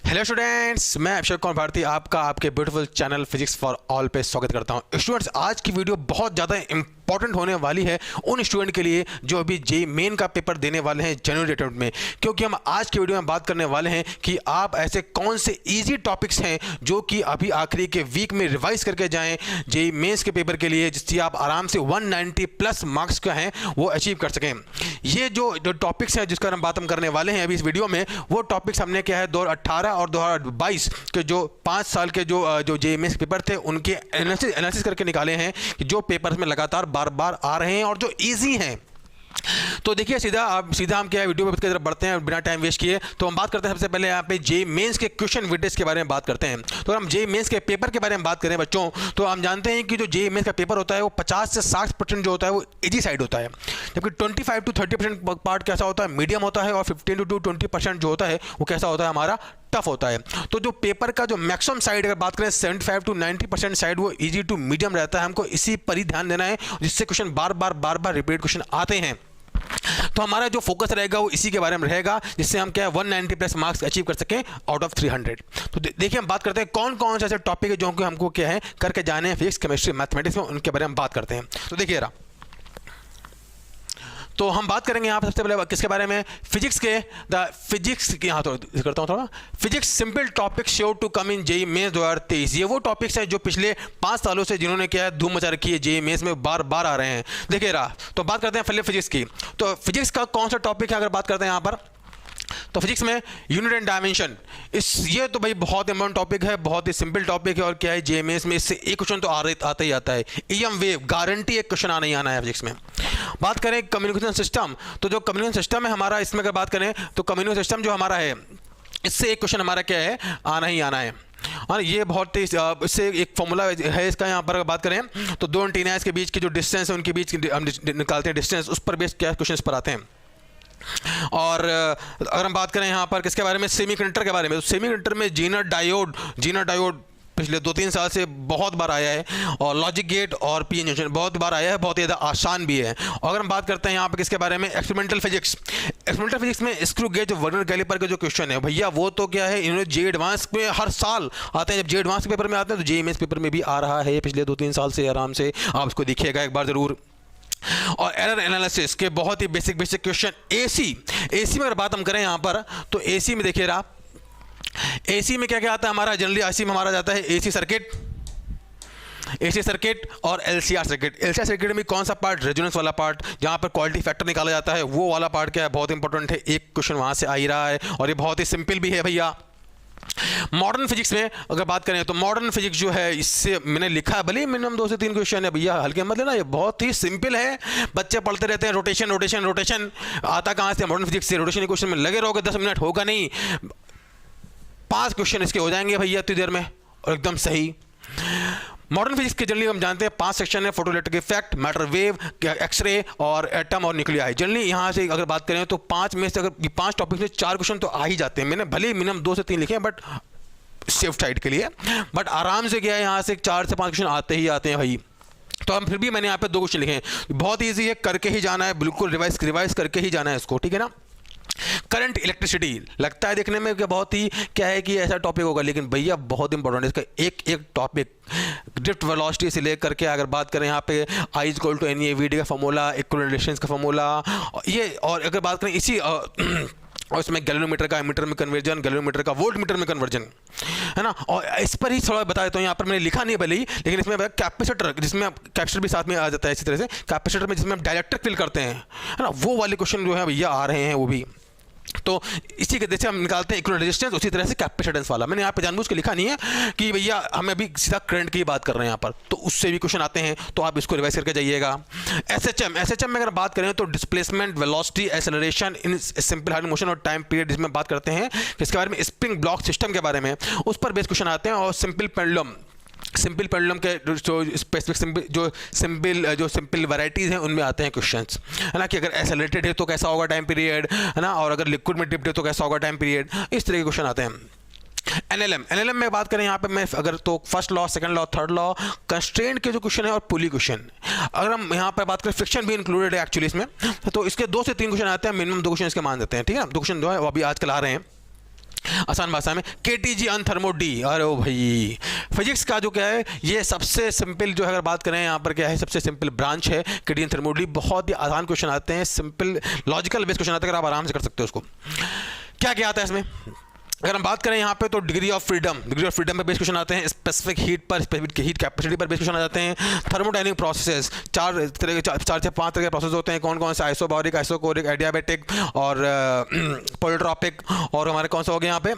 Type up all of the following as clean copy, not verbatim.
Hello students, मैं अभिषेक कौर भारती आपका आपके beautiful channel physics for all पे स्वागत करता हूं। स्टूडेंट्स, आज की वीडियो बहुत ज़्यादा इंपॉर्टेंट होने वाली है उन स्टूडेंट के लिए जो अभी जेईई मेन का पेपर देने वाले हैं जनवरी अटेम्प्ट में, क्योंकि हम आज की वीडियो में बात करने वाले हैं कि आप ऐसे कौन से ईजी टॉपिक्स हैं जो कि अभी आखिरी के वीक में रिवाइज करके जाएं जेईई मेंस के पेपर के लिए, जिससे आप आराम से 190 प्लस मार्क्स का हैं वो अचीव कर सकें। ये जो टॉपिक्स हैं जिसका हम बात करने वाले हैं अभी इस वीडियो में, वो टॉपिक्स हमने क्या है 2018 और 2022 के जो 5 साल के जो जेईई मेंस पेपर थे उनके एनालिसिस करके निकाले हैं कि जो पेपर्स में लगातार बार बार आ रहे हैं और जो इजी हैं। तो देखिए सीधा हम क्या है वीडियो की तरफ बढ़ते हैं बिना टाइम वेस्ट किए। तो हम बात करते हैं सबसे पहले यहाँ पे जेईई मेंस के क्वेश्चन विडेज के बारे में बात करते हैं। तो हम जेईई मेंस के पेपर के बारे में बात करें बच्चों, तो हम जानते हैं कि जो जेईई मेंस का पेपर होता है वो 50 से 60% जो होता है वो इजी साइड होता है, जबकि 25 to 30% पार्ट कैसा होता है, मीडियम होता है, और 15 to 20% जो होता है वो कैसा होता है, हमारा टफ होता है। तो जो पेपर का जो मैक्सिमम साइड अगर बात करें 75 to 90% साइड वो इजी टू मीडियम रहता है। हमको इसी पर ही ध्यान देना है जिससे क्वेश्चन बार बार रिपीट क्वेश्चन आते हैं। तो हमारा जो फोकस रहेगा वो इसी के बारे में रहेगा जिससे हम क्या है 190 प्लस मार्क्स अचीव कर सकें आउट ऑफ 300। तो देखिए हम बात करते हैं कौन कौन से ऐसे टॉपिक है जो कि हमको क्या है करके जाने हैं फिजिक्स केमिस्ट्री मैथमेटिक्स में, उनके बारे में बात करते हैं। तो देखिए रहा, तो हम बात करेंगे यहाँ पर सबसे पहले किसके बारे में, फिजिक्स के फिजिक्स की यहाँ तो करता हूँ थोड़ा, physics simple topic sure to come in JEE Mains 2023। ये वो टॉपिक्स हैं जो पिछले 5 सालों से जिन्होंने क्या है धूम मचा रखी है जेईई मेंस में बार बार आ रहे हैं। देखिए रहा, तो बात करते हैं पहले फिजिक्स की। तो फिजिक्स का कौन सा टॉपिक है अगर बात करते हैं यहाँ पर, तो फिजिक्स में यूनिट एंड डायमेंशन, ये तो भाई बहुत इंपॉर्टेंट टॉपिक है, बहुत ही सिंपल टॉपिक है, और क्या है जेईई मेंस में इससे एक क्वेश्चन तो आता ही आता है। ईएम वेव गारंटी एक क्वेश्चन आना ही आना है फिजिक्स में। बात करें कम्युनिकेशन सिस्टम, तो जो कम्युनिकेशन सिस्टम है हमारा, इसमें अगर बात करें तो कम्युनिकेशन सिस्टम जो हमारा है इससे एक क्वेश्चन हमारा क्या है आना ही आना है। और ये बहुत ही इससे एक फॉर्मूला है इसका, यहाँ पर अगर बात करें तो दो एंटीनास के बीच की जो डिस्टेंस है उनके बीच हम निकालते हैं डिस्टेंस, उस पर बेस्ड क्या क्वेश्चन पर आते हैं। और अगर हम बात करें यहाँ पर किसके बारे में, सेमीकंडक्टर के बारे में, तो सेमीकंडक्टर में जीनर डायोड पिछले 2-3 साल से बहुत बार आया है, और लॉजिक गेट और पीएन जंक्शन बहुत बार आया है, बहुत ज़्यादा आसान भी है। और अगर हम बात करते हैं यहाँ पर किसके बारे में, एक्सपेरिमेंटल फिजिक्स में स्क्रू गेज वर्नियर कैलिपर के जो क्वेश्चन है भैया वो तो क्या है इन्होंने जेईई एडवांस में हर साल आते हैं। जब जेईई एडवांस के पेपर में आते हैं तो जेईई मेंस पेपर में भी आ रहा है पिछले 2-3 साल से, आराम से आप इसको देखिएगा एक बार ज़रूर। और एरर एनालिसिस के बहुत ही बेसिक क्वेश्चन। एसी में अगर बात हम करें यहाँ पर, तो एसी में देखिए रहा, एसी में क्या क्या आता है हमारा, जनरली एसी में हमारा जाता है एसी सर्किट और एलसीआर सर्किट में कौन सा पार्ट, रेजोनेंस वाला पार्ट, जहां पर क्वालिटी फैक्टर निकाला जाता है, वो वाला पार्ट क्या है बहुत इंपॉर्टेंट है, एक क्वेश्चन वहां से आ ही रहा है, और ये बहुत ही सिंपल भी है भैया। मॉडर्न फिजिक्स में अगर बात करें तो मॉडर्न फिजिक्स जो है इससे मैंने लिखा है, भले मिनिमम 2 से 3 क्वेश्चन है भैया, हल्के मत लेना, ये बहुत ही सिंपल है। बच्चे पढ़ते रहते हैं रोटेशन आता कहाँ से, मॉडर्न फिजिक्स से। रोटेशन क्वेश्चन में लगे रहोगे 10 मिनट होगा नहीं, 5 क्वेश्चन इसके हो जाएंगे भैया इतनी देर में, और एकदम सही। मॉडर्न फिजिक्स के जनरली हम जानते हैं 5 सेक्शन है, photoelectric effect, matter wave, X ray और एटम और न्यूक्लियाई। जनरली यहाँ से अगर बात करें तो 5 में से अगर 5 टॉपिक में 4 क्वेश्चन तो आ ही जाते हैं। मैंने भले मिनिमम 2 से 3 लिखे हैं बट सेफ साइड के लिए, बट आराम से क्या है यहाँ से 4 से 5 क्वेश्चन आते ही आते हैं भाई। तो हम फिर भी मैंने यहाँ पे 2 क्वेश्चन लिखे हैं, बहुत ईजी है, करके ही जाना है, बिल्कुल रिवाइज करके ही जाना है इसको, ठीक है ना। करंट इलेक्ट्रिसिटी लगता है देखने में कि बहुत ही क्या है कि ऐसा टॉपिक होगा, लेकिन भैया बहुत इंपॉर्टेंट है इसका एक टॉपिक। ड्रिफ्ट वेलोसिटी से लेकर के अगर बात करें यहाँ पे I equal to n v d का फॉर्मूला, इक्विवेलेंट डिस्टेंस का फॉर्मूला, ये, और अगर बात करें इसी और इसमें गैलोमीटर का एमीटर में कन्वर्जन, गैलोमीटर का वोल्ट मीटर में कन्वर्जन, है ना। और इस पर ही थोड़ा बता देता हूँ, यहाँ पर मैंने लिखा नहीं है भले ही, लेकिन इसमें कैपेसिटर, जिसमें कैपेसिटर भी साथ में आ जाता है, इसी तरह से कैपेसिटर में जिसमें हम डायलेक्ट्रिक फिल करते हैं, है ना, वो वाले क्वेश्चन जो है भैया आ रहे हैं वो भी। तो इसी के जैसे हम निकालते हैं इक्विवेलेंट रेजिस्टेंस, उसी तरह से कैपेसिटेंस वाला। मैंने यहाँ पे जानबूझ के लिखा नहीं है कि भैया हमें अभी सीधा करंट की बात कर रहे हैं यहाँ पर, तो उससे भी क्वेश्चन आते हैं, तो आप इसको रिवाइज करके जाइएगा। एसएचएम में अगर बात करें तो displacement, velocity, acceleration in simple harmonic motion और टाइम पीरियड, जिसमें बात करते हैं इसके बारे में, स्प्रिंग ब्लॉक सिस्टम के बारे में, उस पर बेस क्वेश्चन आते हैं। और सिंपल पेंडुलम के जो स्पेसिफिक जो सिंपल वैरायटीज़ हैं उनमें आते हैं क्वेश्चंस, है ना, कि अगर एक्सेलरेटेड है तो कैसा होगा टाइम पीरियड, है ना, और अगर लिक्विड में डिप्ड है तो कैसा होगा टाइम पीरियड, इस तरह के क्वेश्चन आते हैं। एनएलएम में बात करें यहाँ पे मैं अगर तो first law, second law, third law, constraint के जो क्वेश्चन है और पुली क्वेश्चन। अगर हम यहाँ पर बात करें फ्रिक्शन भी इंक्लूडेड है एक्चुअली इसमें, तो इसके 2 से 3 क्वेश्चन आते हैं, मिनिमम 2 क्वेश्चन इसके मान देते हैं, ठीक है। 2 क्वेश्चन जो है वो अभी आजकल आ रहे हैं। आसान भाषा में केटीजी अन थर्मो डी। अरे ओ भाई, फिजिक्स का जो क्या है ये सबसे सिंपल जो है, अगर बात करें यहाँ पर क्या है, सबसे सिंपल ब्रांच है केटीजी अन थर्मो डी। बहुत ही आसान क्वेश्चन आते हैं, सिंपल लॉजिकल बेस्ड क्वेश्चन आते हैं, अगर आप आराम से कर सकते हो उसको। क्या क्या आता है इसमें, अगर हम बात करें यहाँ पे तो डिग्री ऑफ फ्रीडम पे बेस्ड क्वेश्चन आते हैं, स्पेसिफिक हीट पर, स्पेसिफिक हीट कैपेसिटी पर बेस्ड क्वेश्चन आ जाते हैं। थर्मोडायनेमिक प्रोसेसेस, चार से पांच तरह के प्रोसेस होते हैं, कौन कौन से, आइसोबारिक, आइसोकोरिक, एडियाबैटिक और पॉलीट्रॉपिक, और हमारे कौन सा हो गया यहाँ पे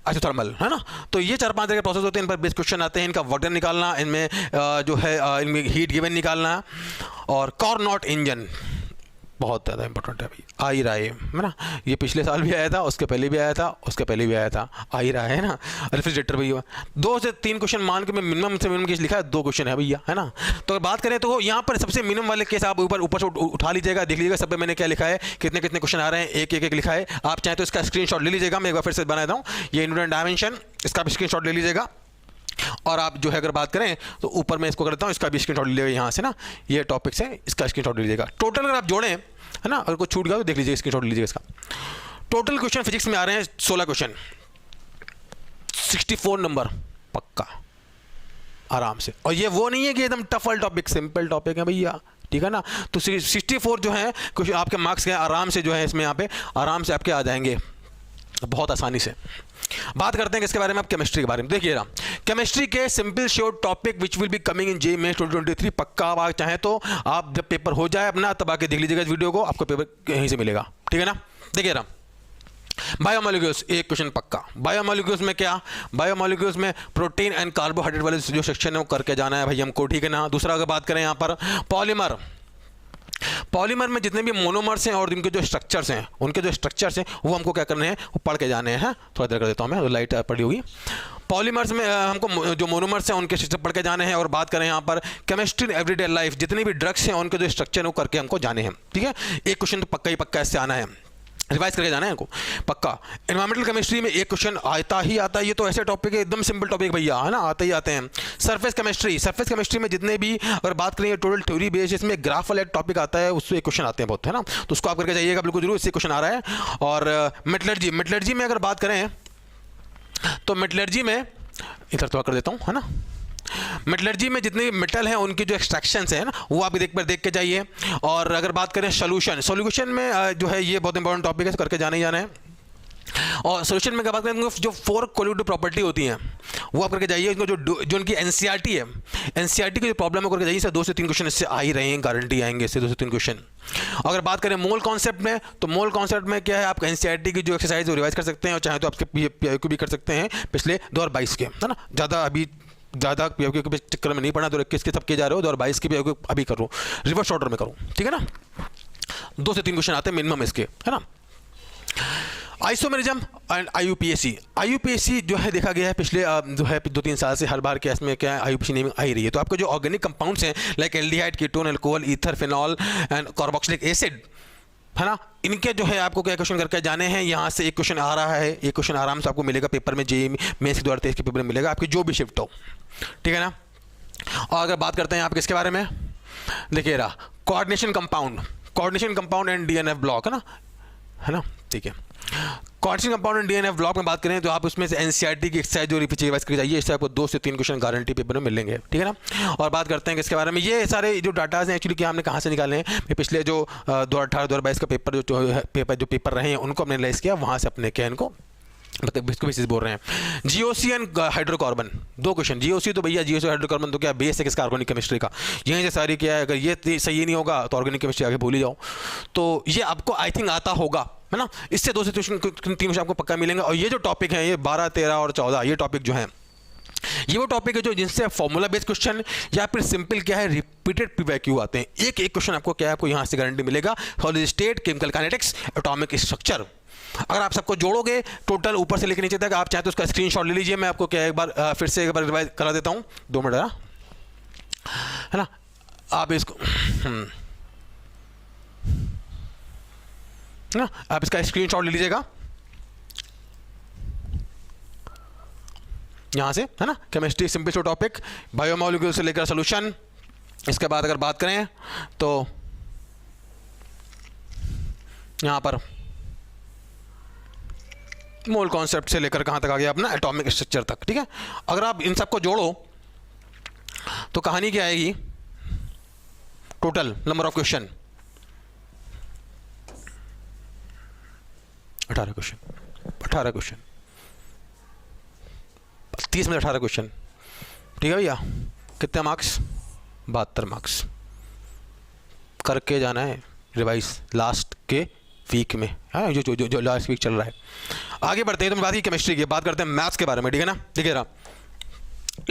आइसोथर्मल, है ना। तो ये 4-5 तरह के प्रोसेस होते हैं, इन पर बेस्ड क्वेश्चन आते हैं। इनका वर्क डन निकालना, इनमें जो है इनमें हीट गिवन निकालना, और कार्नोट इंजन बहुत ज़्यादा इंपॉर्टेंट है भाई, आ ही रहा है ना। ये पिछले साल भी आया था, उसके पहले भी आया था, उसके पहले भी आया था, आ ही रहा है ना। रेफ्रिजरेटर भैया 2 से 3 क्वेश्चन मान के मैं मिनिमम से मिनिमम केस लिखा है, 2 क्वेश्चन है भैया, है ना। तो अगर बात करें तो यहाँ पर सबसे मिनिमम वाले केस आप ऊपर से उठा लीजिएगा, देख लीजिएगा सब पे मैंने क्या लिखा है, कितने कितने क्वेश्चन आ रहे हैं, एक लिखा है। आप चाहें तो इसका स्क्रीनशॉट ले लीजिएगा, मैं एक बार फिर से बना देता हूँ, ये न्यूटन डायमेंशन, इसका भी स्क्रीनशॉट ले लीजिएगा। और आप जो है अगर बात करें तो ऊपर मैं इसको करता हूँ, इसका भी स्क्रीनशॉट ले लीजिएगा यहाँ से ना, ये टॉपिक्स है, इसका स्क्रीनशॉट ले लीजिएगा। टोटल अगर आप जोड़ें, है ना, अगर कुछ छूट गया तो देख लीजिए, स्क्रीनशॉट लीजिएगा इसका। टोटल क्वेश्चन फिजिक्स में आ रहे हैं 16 क्वेश्चन, 64 नंबर पक्का आराम से। और ये वो नहीं है कि एकदम टफ वाला टॉपिक, सिंपल टॉपिक है भैया, ठीक है ना। तो 64 जो है कुछ आपके मार्क्स के आराम से जो है इसमें यहाँ पे आराम से आपके आ जाएंगे बहुत आसानी से। बात करते हैं किसके बारे में, आप केमिस्ट्री के बारे में। देखिए केमिस्ट्री के simple short topic which will be coming in JEE Mains 2023 पक्का। आप चाहें तो आप जब पेपर हो जाए अपना तब आके देख लीजिएगा इस वीडियो को, आपको पेपर यहीं से मिलेगा, ठीक है ना। देखिए बायोमोलिक्यूल्स, एक क्वेश्चन पक्का। बायोमोलिक्यूल्स में क्या, बायोमोलिक्यूल्स में प्रोटीन एंड कार्बोहाइड्रेट वाले जो सेक्शन है वो करके जाना है भाई हमको, ठीक है ना। दूसरा अगर बात करें यहाँ पर पॉलीमर में जितने भी मोनोमर्स हैं और उनके जो स्ट्रक्चर्स हैं, वो हमको क्या करने हैं, वो पढ़ के जाने हैं। थोड़ा देर कर देता हूँ मैं, लाइट पड़ी होगी। पॉलीमर्स में हमको जो मोनोमर्स हैं उनके स्ट्रक्चर पढ़ के जाने हैं। और बात करें यहाँ पर केमिस्ट्री एवरीडे लाइफ, जितनी भी ड्रग्स हैं उनके जो स्ट्रक्चर है वो करके हमको जाने हैं, ठीक है। एक क्वेश्चन तो पक्का ही पक्का इससे आना है, रिवाइज करके जाना है इनको पक्का। एनवायरमेंटल केमिस्ट्री में एक क्वेश्चन आता ही आता है, ये तो ऐसे टॉपिक है एकदम सिंपल टॉपिक भैया, है ना, आते ही आते हैं। सरफेस केमिस्ट्री में जितने भी अगर बात करें टोटल थ्योरी बेस्ड, इसमें ग्राफ वाला एक टॉपिक आता है, उससे एक क्वेश्चन आते हैं बहुत, है ना। तो उसको आप करके जाइएगा बिल्कुल जरूर, इससे क्वेश्चन आ रहा है। और मेटलर्जी में अगर बात करें तो मेटलर्जी में इधर तो कर देता हूँ, है ना। मेटलर्जी में जितने मेटल हैं उनकी जो एक्सट्रैक्शंस हैं ना वो आप देख के जाइए। और अगर बात करें सॉल्यूशन में जो है ये बहुत इंपॉर्टेंट टॉपिक है, करके जाना ही जाना है। और सोल्यूशन में क्या बात करें, जो 4 कोलिटिव प्रॉपर्टी होती हैं वो आप करके जाइए। इनको जो उनकी एनसीईआरटी है, एनसीईआरटी की जो प्रॉब्लम है करके जाइए। इससे 2 से 3 क्वेश्चन इससे आ ही रहे हैं, गारंटी आएंगे इससे 2 से 3 क्वेश्चन। अगर बात करें मोल कॉन्सेप्ट में, तो मोल कॉन्सेप्ट में क्या है, आप एनसीईआरटी की जो एक्सरसाइज वो रिवाइज कर सकते हैं, और चाहे तो आपके पीआईक्यू भी कर सकते हैं पिछले 2022 के, है ना। ज़्यादा पीआईक्यू के चक्कर में नहीं पड़ा, 2021 के सब किए जा रहे हो, 2022 के पीआईक्यू अभी कर लो, रिवर्स ऑर्डर में करो, ठीक है ना। 2 से 3 क्वेश्चन आते हैं मिनिमम इसके, है ना। आइसोमेरिज्म एंड आईयूपीएसी जो है देखा गया है पिछले जो है 2-3 साल से हर बार केस में क्या है आईयूपीएसी नेम आ ही रही है। तो आपको जो ऑर्गेनिक कंपाउंड्स हैं like aldehyde, ketone, alcohol, ether, phenol and carboxylic acid, है ना, इनके जो है आपको क्या क्वेश्चन करके जाने हैं। यहाँ से एक क्वेश्चन आ रहा है, एक क्वेश्चन आराम से आपको मिलेगा पेपर में, जेईई मेंस 2023 के पेपर में मिलेगा, आपकी जो भी शिफ्ट हो, ठीक है ना। और अगर बात करते हैं आप किसके बारे में, देखिए coordination compound and DNF block, है ना, ठीक है। Coordination compound and DNF block में बात करें तो आप उसमें से एनसीईआरटी की एक्सरसाइज जो रिवाइज करके जाइए, इससे आपको 2 से 3 क्वेश्चन गारंटी पेपर में मिलेंगे, ठीक है ना। और बात करते हैं किसके बारे में, ये सारे जो डाटाज हैं एक्चुअली क्या हमने कहाँ से निकाले हैं, पिछले जो 2018-2022 का पेपर रहे हैं उनको हमने एनालाइज किया, वहाँ से अपने क्या इनको मतलब इसको बेसिस बोल रहे हैं। GOC and hydrocarbon 2 question. GOC तो भैया जीओसी हाइड्रोकार्बन तो क्या बेस है किसका, ऑर्गेनिक केमिस्ट्री का, यहीं से सारी क्या है। अगर ये सही नहीं होगा तो ऑर्गेनिक केमिस्ट्री आगे भूल ही जाओ। तो ये आपको आई थिंक आता होगा, है ना। इससे 2 से 3 क्वेश्चन आपको पक्का मिलेंगे। और ये जो टॉपिक है, ये 12, 13 और 14 ये टॉपिक जो है, ये वो टॉपिक है जो जिनसे फॉर्मूला बेस्ड क्वेश्चन या फिर सिंपल क्या है रिपीटेड पीवाईक्यू आते हैं। एक क्वेश्चन आपको क्या है, आपको यहाँ से गारंटी मिलेगा। Solid state, chemical kinetics, atomic structure, अगर आप सबको जोड़ोगे टोटल ऊपर से लेकर नीचे तक, आप चाहे तो उसका स्क्रीनशॉट ले लीजिए। मैं आपको क्या एक बार फिर से एक बार रिवाइज करा देता हूँ, 2 मिनट, है ना। आप इसको ना, आप इसका स्क्रीनशॉट ले लीजिएगा यहाँ से, है ना। Chemistry simple show topic, biomolecule से लेकर सोल्यूशन। इसके बाद अगर बात करें तो यहाँ पर मोल कॉन्सेप्ट से लेकर कहाँ तक आ गया अपना एटॉमिक स्ट्रक्चर तक, ठीक है। अगर आप इन सबको जोड़ो तो कहानी क्या आएगी, total number of question 18 question, 18 question 30 में 18 क्वेश्चन, ठीक है भैया। कितने मार्क्स, 72 मार्क्स। करके जाना है रिवाइज लास्ट के वीक में, हाँ जो लास्ट वीक चल रहा है। आगे बढ़ते हैं, तो बात की केमिस्ट्री की, बात करते हैं मैथ्स के बारे में, ठीक है ना। देखिए रहा,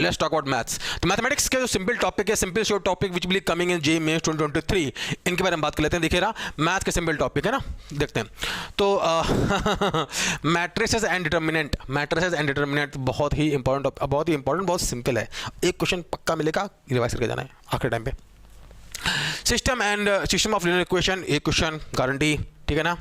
लेट्स टॉक अबाउट मैथ्स। तो मैथमेटिक्स के जो सिंपल टॉपिक है, simple short topic which will coming in JEE Mains 2023, इनके बारे में बात कर लेते हैं। देखिए रहा, मैथ्स के सिंपल टॉपिक है ना, देखते हैं। तो matrices and determinant, matrices and determinant बहुत ही इंपॉर्टेंट, बहुत सिंपल है। एक क्वेश्चन पक्का मिलेगा, रिवाइज करके जाना है आखिर टाइम पे। System and system of linear equation, एक क्वेश्चन गारंटी, ठीक है ना।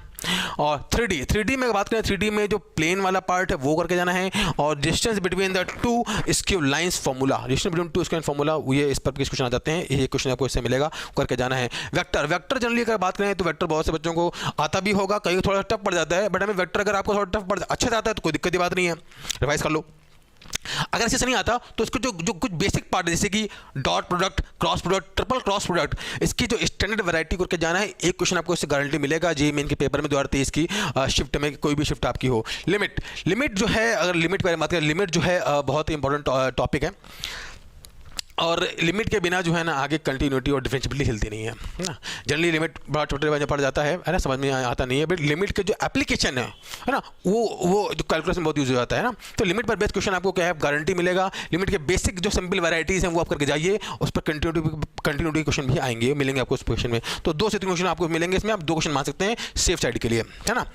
और 3D में बात करें, 3D में जो प्लेन वाला पार्ट है वो करके जाना है। और distance between the two skew lines formula, distance between two skew formula, ये इस पर क्वेश्चन आ जाते हैं, ये क्वेश्चन आपको इससे मिलेगा, करके जाना है। वेक्टर जनरली अगर बात करें तो वेक्टर बहुत से बच्चों को आता भी होगा, कहीं थोड़ा टफ पड़ जाता है, बट हमें वेक्टर अगर आपको थोड़ा टफ पड़ अच्छा जाता है तो कोई दिक्कत की बात नहीं है, रिवाइज कर लो। अगर ऐसे नहीं आता तो इसको जो कुछ बेसिक पार्ट है, जैसे कि dot product, cross product, triple cross product, इसकी जो स्टैंडर्ड वैरायटी करके जाना है। एक क्वेश्चन आपको इससे गारंटी मिलेगा जेईई मेन के पेपर में 2023 की शिफ्ट में, कोई भी शिफ्ट आपकी हो। लिमिट जो है, अगर लिमिट के बारे में बात करें, लिमिट जो है बहुत ही इंपॉर्टेंट टॉपिक है। और लिमिट के बिना जो है ना आगे कंटिन्यूटी और डिफरेंशिएबिलिटी हिलती नहीं है ना। जनरली लिमिट बड़ा छोटे बच्चे पड़ जाता है ना, समझ में आता नहीं है, बट लिमिट के जो एप्लीकेशन है ना, वो जो कैलकुलेशन बहुत यूज हो जाता है ना। तो लिमिट पर बेस्ड क्वेश्चन आपको क्या है, गारंटी मिलेगा। लिमिट के बेसिक जो सिंपल वैराइटीज हैं वो आप करके जाइए, उस पर कंटिन्यूटी क्वेश्चन भी आएंगे, मिलेंगे आपको उस क्वेश्चन में। तो 2 से 3 क्वेश्चन आपको मिलेंगे, इसमें आप 2 क्वेश्चन मान सकते हैं सेफ साइड के लिए, है ना।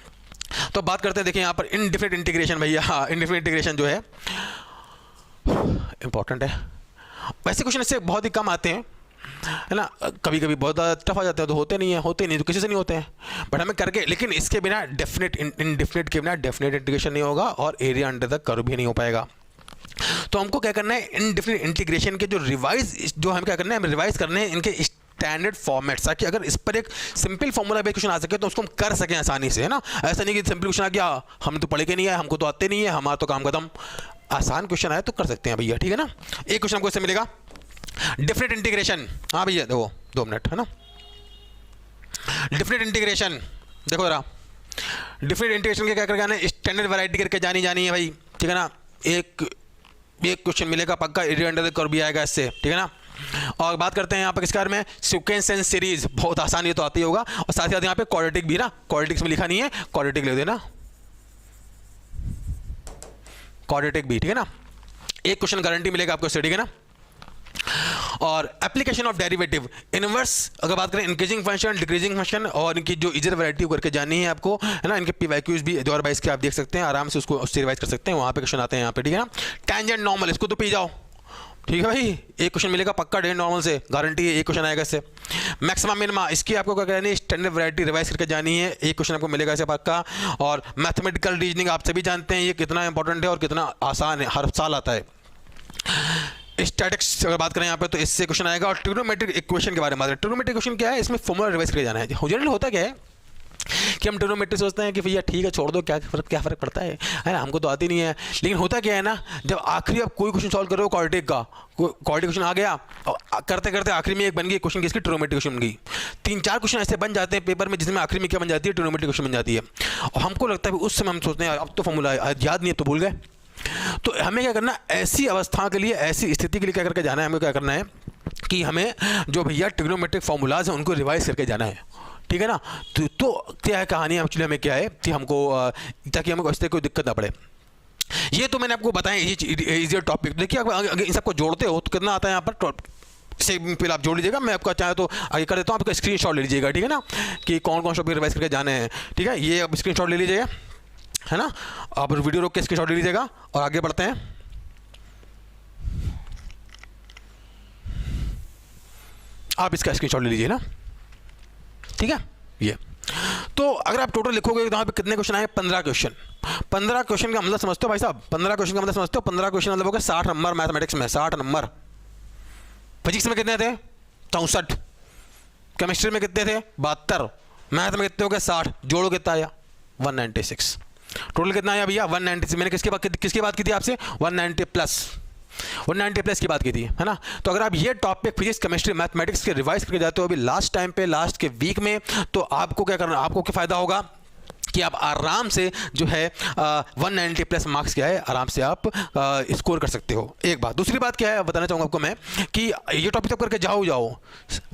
तो बात करते हैं, देखिए यहाँ पर इनडेफिनिट इंटीग्रेशन, भैया इनडेफिनिट इंटीग्रेशन जो है इंपॉर्टेंट है। वैसे क्वेश्चन इससे बहुत ही कम आते हैं, है ना, कभी कभी बहुत ज़्यादा टफ आ जाते हैं, तो होते नहीं तो किसी से नहीं होते हैं, बट हमें करके, लेकिन इसके बिना डेफिनेट इनडेफिनेट के बिना डेफिनेट इंटीग्रेशन नहीं होगा और एरिया अंडर द कर्व भी नहीं हो पाएगा। तो हमको क्या करना है, इनडेफिनेट इंटीग्रेशन के जो रिवाइज, जो हम क्या करना है, हम रिवाइज करने हैं इनके स्टैंडर्ड फॉर्मेट्स, ताकि अगर इस पर एक सिंपल फॉर्मूला बेस्ड क्वेश्चन आ सके तो उसको हम कर सकें आसानी से, है ना। ऐसा नहीं कि सिंपल क्वेश्चन आ गया, हम तो पढ़े के नहीं है, हमको तो आते नहीं है, हमारा तो काम खत्म। आसान क्वेश्चन आए तो कर सकते हैं भैया, ठीक है ना। एक क्वेश्चन हमको इससे मिलेगा, डिफरेंट इंटीग्रेशन, हाँ भैया देखो 2 मिनट, है ना। डिफरेंट इंटीग्रेशन देखो जरा, डिफरेंट इंटीग्रेशन के क्या करके आना है, स्टैंडर्ड वैरायटी करके जानी है भाई, ठीक है ना। एक क्वेश्चन मिलेगा पक्का, एरिया अंडर द कर्व भी आएगा इससे, ठीक है ना। और बात करते हैं यहाँ पर किस बारे में, सीक्वेंस एंड सीरीज, बहुत आसान, ये तो आती होगा। और साथ ही साथ यहाँ पे क्वाड्रेटिक भी ना, क्वाड्रेटिक्स में लिखा नहीं है, क्वाड्रेटिक ले देना, क्वाड्रेटिक भी, ठीक है ना। एक क्वेश्चन गारंटी मिलेगा आपको इससे, ठीक है ना। और एप्लीकेशन ऑफ डेरिवेटिव, इनवर्स अगर बात करें, इंक्रीजिंग फंक्शन, डिक्रीजिंग फंक्शन, और इनकी जो इजर वैरायटी करके जानी है आपको, है ना। इनके पीवाईक्यूज भी 2022 के आप देख सकते हैं, आराम से उसको उससे रिवाइज कर सकते हैं, वहाँ पे क्वेश्चन आते हैं यहाँ पे, ठीक है ना। टैंजेंट नॉर्मल, इसको तो पी जाओ, ठीक है भाई, एक क्वेश्चन मिलेगा पक्का टेंजेंट नॉर्मल से, गारंटी है एक क्वेश्चन आएगा इससे। मैक्सिमम मिनिमा, इसकी आपको क्या करनी है, स्टैंडर्ड वैरायटी रिवाइज करके जानी है, एक क्वेश्चन आपको मिलेगा इससे पक्का। और मैथमेटिकल रीजनिंग आप सभी जानते हैं ये कितना इंपॉर्टेंट है और कितना आसान है, हर साल आता है। स्टैटिक्स अगर बात करें यहाँ पे तो इससे क्वेश्चन आएगा। और ट्रिग्नोमेट्रिक इक्वेशन के बारे में बात करें, ट्रिग्नोमेट्रिक इक्वेशन क्या है, इसमें फॉर्मूला रिवाइज करके जाना है। जनरली होता क्या है कि हम ट्रिग्नोमेट्री सोचते हैं कि भैया ठीक है छोड़ दो, क्या फ़र्क पड़ता है ना, हमको तो आती नहीं है। लेकिन होता क्या है ना, जब आखिरी आप कोई क्वेश्चन सॉल्व कर रहे हो क्वाड्रेटिक का, क्वाड्रेटिक क्वेश्चन आ गया, करते करते आखिरी में एक बन गई क्वेश्चन किसकी, ट्रिग्नोमेट्रिक क्वेश्चन बन गई। 3-4 क्वेश्चन ऐसे बन जाते हैं पेपर में जिसमें आखिरी में क्या बन जाती है, ट्रिग्नोमेट्रिक क्वेश्चन बन जाती है। और हमको लगता है उस समय हम सोचते हैं अब तो फॉर्मूला याद नहीं है तो भूल गए। तो हमें क्या करना, ऐसी अवस्था के लिए, ऐसी स्थिति के लिए क्या करके जाना है, हमें क्या करना है कि हमें जो भैया ट्रिग्नोमेट्रिक फॉर्मूलाज हैं उनको रिवाइज करके जाना है, ठीक है ना। तो क्या है कहानी एक्चुअली, हमें क्या है कि हमको, ताकि हमको इस तरह कोई दिक्कत ना पड़े। ये तो मैंने आपको बताया इजियर टॉपिक। देखिए अगर इन सबको जोड़ते हो तो कितना आता है यहाँ पर, से फिर आप जोड़ लीजिएगा, मैं आपका चाहे तो आगे कर देता हूँ, आपका स्क्रीनशॉट ले लीजिएगा, ठीक है ना, कि कौन कौन टॉपिक रिवाइज करके जाने हैं, ठीक है। ये आप स्क्रीनशॉट ले लीजिएगा, है ना। आप वीडियो रोक के स्क्रीनशॉट ले लीजिएगा और आगे बढ़ते हैं। आप इसका स्क्रीनशॉट ले लीजिए ना, ठीक है। ये तो अगर आप टोटल लिखोगे तो यहाँ पे कितने क्वेश्चन आए, 15 क्वेश्चन। 15 क्वेश्चन का मतलब समझते हो भाई साहब, 15 क्वेश्चन का मतलब समझते हो, 15 क्वेश्चन मतलब हो गया 60 नंबर मैथमेटिक्स में, 60 नंबर। फिजिक्स में कितने थे, 64। केमिस्ट्री में कितने थे, 72। मैथ में कितने हो गए, 60। जोड़ो कितना आया, 196। टोटल कितना आया भैया 190। मैंने किसकी बात की थी आपसे, 190 प्लस की बात की थी, है ना। तो अगर आप ये टॉपिक फिजिक्स केमिस्ट्री मैथमेटिक्स के रिवाइज करके जाते हो अभी लास्ट टाइम पे, लास्ट के वीक में, तो आपको क्या करना, आपको क्या फायदा होगा कि आप आराम से जो है 190 प्लस मार्क्स क्या है आराम से आप स्कोर कर सकते हो। एक बात, दूसरी बात क्या है बताना चाहूँगा आपको मैं कि ये टॉपिक तो करके जाओ,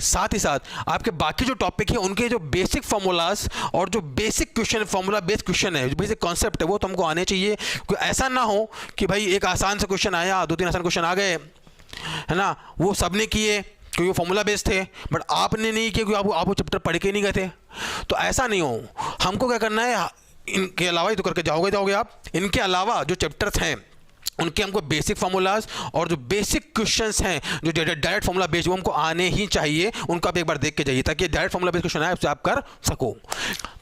साथ ही साथ आपके बाकी जो टॉपिक है उनके जो बेसिक फार्मूलाज और जो basic question, formula based question है, जो बेसिक कॉन्सेप्ट है, वो तुमको आने चाहिए। ऐसा ना हो कि भाई एक आसान सा क्वेश्चन आया, 2-3 आसान क्वेश्चन आ गए, है ना, वो सबने किए क्योंकि वो फॉर्मूला बेस्ड थे, बट आपने नहीं किया क्योंकि आप वो चैप्टर पढ़ के नहीं गए थे। तो ऐसा नहीं हो, हमको क्या करना है, इनके अलावा ही तो करके जाओगे आप, इनके अलावा जो चैप्टर्स हैं उनके हमको बेसिक फार्मूलाज और जो बेसिक क्वेश्चंस हैं जो डायरेक्ट फार्मूला बेस्ड, वो हमको आने ही चाहिए, उनको आप एक बार देख के जाइए ताकि डायरेक्ट फार्मूला बेस्ड क्वेश्चन आए उससे आप कर सको।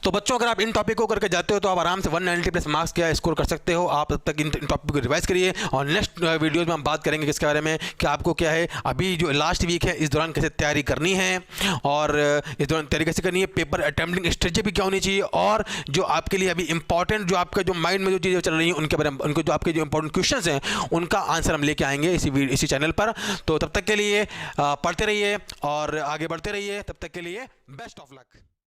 तो बच्चों अगर आप इन टॉपिक को करके जाते हो तो आप आराम से 190 प्लस मार्क्स क्या स्कोर कर सकते हो। आप तब तक इन टॉपिक को रिवाइज करिए और नेक्स्ट वीडियोज़ में हम बात करेंगे किसके बारे में कि आपको क्या है अभी जो लास्ट वीक है इस दौरान कैसे तैयारी करनी है और इस दौरान तैयारी कैसे करनी है, पेपर अटेम्प्टिंग स्ट्रेटजी भी क्या होनी चाहिए और जो आपके लिए अभी इंपॉर्टेंट जो आपका जो माइंड में जो चीज़ें चल रही हैं उनके बारे में, उनको जो आपके जो इंपॉर्टेंट क्वेश्चन हैं उनका आंसर हम लेके आएंगे इसी चैनल पर। तो तब तक के लिए पढ़ते रहिए और आगे बढ़ते रहिए। तब तक के लिए बेस्ट ऑफ लक।